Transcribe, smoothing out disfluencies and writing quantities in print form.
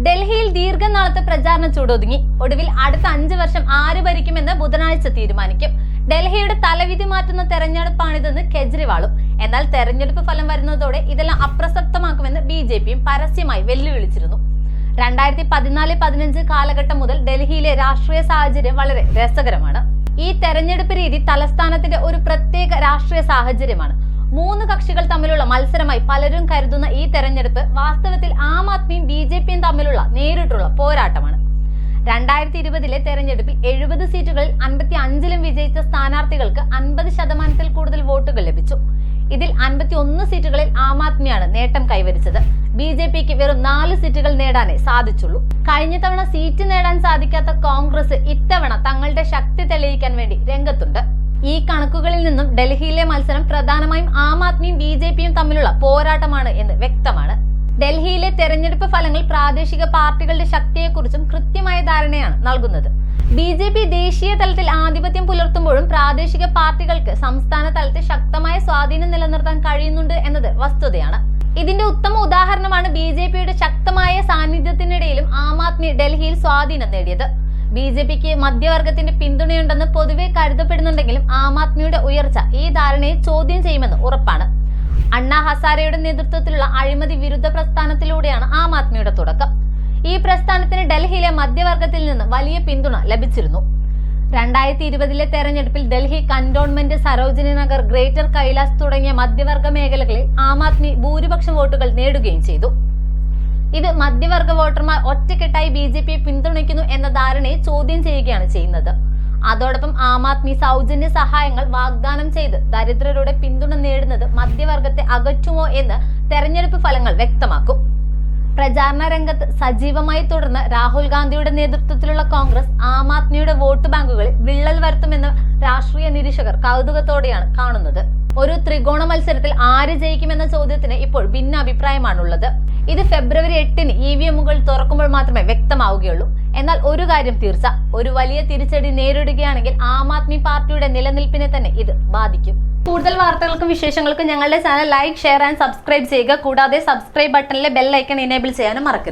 ഡൽഹിയിൽ ദീർഘനാളത്തെ പ്രചാരണ ചൂടൊതുങ്ങി. ഒടുവിൽ അടുത്ത 5 വർഷം ആര് ഭരിക്കുമെന്ന് ബുധനാഴ്ച തീരുമാനിക്കും. ഡൽഹിയുടെ തലവിധി മാറ്റുന്ന തെരഞ്ഞെടുപ്പാണിതെന്ന് കെജ്രിവാളും. എന്നാൽ തെരഞ്ഞെടുപ്പ് ഫലം വരുന്നതോടെ ഇതെല്ലാം അപ്രസക്തമാക്കുമെന്ന് BJPയും പരസ്യമായി വെല്ലുവിളിച്ചിരുന്നു. 2014-15 കാലഘട്ടം മുതൽ ഡൽഹിയിലെ രാഷ്ട്രീയ സാഹചര്യം വളരെ രസകരമാണ്. ഈ തെരഞ്ഞെടുപ്പ് രീതി തലസ്ഥാനത്തിന്റെ ഒരു പ്രത്യേക രാഷ്ട്രീയ സാഹചര്യമാണ്. 3 കക്ഷികൾ തമ്മിലുള്ള മത്സരമായി പലരും കരുതുന്ന ഈ തെരഞ്ഞെടുപ്പ് വാസ്തവത്തിൽ ആം ആദ്മിയും BJPയും തമ്മിലുള്ള നേരിട്ടുള്ള പോരാട്ടമാണ്. 2020-ലെ തെരഞ്ഞെടുപ്പിൽ 70 സീറ്റുകളിൽ 55-ലും വിജയിച്ച സ്ഥാനാർത്ഥികൾക്ക് 50% കൂടുതൽ വോട്ടുകൾ ലഭിച്ചു. ഇതിൽ 51 സീറ്റുകളിൽ ആം ആദ്മിയാണ് നേട്ടം കൈവരിച്ചത്. BJPക്ക് വെറും 4 സീറ്റുകൾ നേടാനേ സാധിച്ചുള്ളൂ. കഴിഞ്ഞ തവണ സീറ്റ് നേടാൻ സാധിക്കാത്ത കോൺഗ്രസ് ഇത്തവണ തങ്ങളുടെ ശക്തി തെളിയിക്കാൻ വേണ്ടി രംഗത്തുണ്ട്. ഈ കണക്കുകളിൽ നിന്നും ഡൽഹിയിലെ മത്സരം പ്രധാനമായും ആം ആദ്മിയും BJPയും തമ്മിലുള്ള പോരാട്ടമാണ് എന്ന് വ്യക്തമാണ്. ഡൽഹിയിലെ തെരഞ്ഞെടുപ്പ് ഫലങ്ങൾ പ്രാദേശിക പാർട്ടികളുടെ ശക്തിയെക്കുറിച്ചും കൃത്യമായ ധാരണയാണ് നൽകുന്നത്. BJP ദേശീയ തലത്തിൽ ആധിപത്യം പുലർത്തുമ്പോഴും പ്രാദേശിക പാർട്ടികൾക്ക് സംസ്ഥാന തലത്തിൽ ശക്തമായ സ്വാധീനം നിലനിർത്താൻ കഴിയുന്നുണ്ട് എന്നത് വസ്തുതയാണ്. ഇതിന്റെ ഉത്തമ ഉദാഹരണമാണ് BJPയുടെ ശക്തമായ സാന്നിധ്യത്തിനിടയിലും ആം ആദ്മി ഡൽഹിയിൽ സ്വാധീനം നേടിയത്. BJPക്ക് മധ്യവർഗത്തിന്റെ പിന്തുണയുണ്ടെന്ന് പൊതുവെ കരുതപ്പെടുന്നുണ്ടെങ്കിലും ആം ആദ്മിയുടെ ഉയർച്ച ഈ ധാരണയെ ചോദ്യം ചെയ്യുമെന്ന് ഉറപ്പാണ്. അണ്ണാ ഹസാരെയുടെ നേതൃത്വത്തിലുള്ള അഴിമതി വിരുദ്ധ പ്രസ്ഥാനത്തിലൂടെയാണ് ആം ആദ്മിയുടെ തുടക്കം. ഈ പ്രസ്ഥാനത്തിന് ഡൽഹിയിലെ മധ്യവർഗത്തിൽ നിന്ന് വലിയ പിന്തുണ ലഭിച്ചിരുന്നു. 2020-ലെ തെരഞ്ഞെടുപ്പിൽ ഡൽഹി കന്റോൺമെന്റ്, സരോജിനി നഗർ, ഗ്രേറ്റർ കൈലാസ് തുടങ്ങിയ മധ്യവർഗ മേഖലകളിൽ ആം ആദ്മി ഭൂരിപക്ഷം വോട്ടുകൾ നേടുകയും ചെയ്തു. ഇത് മധ്യവർഗ വോട്ടർമാർ ഒറ്റക്കെട്ടായി BJPയെ പിന്തുണയ്ക്കുന്നു എന്ന ധാരണയെ ചോദ്യം ചെയ്യുകയാണ് ചെയ്യുന്നത്. അതോടൊപ്പം ആം ആദ്മി സൗജന്യ സഹായങ്ങൾ വാഗ്ദാനം ചെയ്ത് ദരിദ്രരുടെ പിന്തുണ നേടുന്നത് മധ്യവർഗത്തെ അകറ്റുമോ എന്ന് തെരഞ്ഞെടുപ്പ് ഫലങ്ങൾ വ്യക്തമാക്കും. പ്രചാരണ രംഗത്ത് സജീവമായി തുടർന്ന് രാഹുൽ ഗാന്ധിയുടെ നേതൃത്വത്തിലുള്ള കോൺഗ്രസ് ആം ആദ്മിയുടെ വോട്ട് ബാങ്കുകളിൽ വിള്ളൽ വരുത്തുമെന്ന് രാഷ്ട്രീയ നിരീക്ഷകർ കൗതുകത്തോടെയാണ് കാണുന്നത്. ഒരു ത്രികോണ മത്സരത്തിൽ ആര് ജയിക്കുമെന്ന ചോദ്യത്തിന് ഇപ്പോൾ ഭിന്നാഭിപ്രായമാണുള്ളത്. ഇത് ഫെബ്രുവരി 8-ന് EVMകൾ തുറക്കുമ്പോൾ മാത്രമേ വ്യക്തമാവുകയുള്ളൂ. എന്നാൽ ഒരു കാര്യം തീർച്ച, ഒരു വലിയ തിരിച്ചടി നേരിടുകയാണെങ്കിൽ ആം ആദ്മി പാർട്ടിയുടെ നിലനിൽപ്പിനെ തന്നെ ഇത് ബാധിക്കും. കൂടുതൽ വാർത്തകൾക്കും വിശേഷങ്ങൾക്കും ഞങ്ങളുടെ channel like, share and subscribe ചെയ്യുക. കൂടാതെ സബ്സ്ക്രൈബ് ബട്ടണിലെ ബെൽ ഐക്കൺ എനേബിൾ ചെയ്യാനും മറക്കരുത്.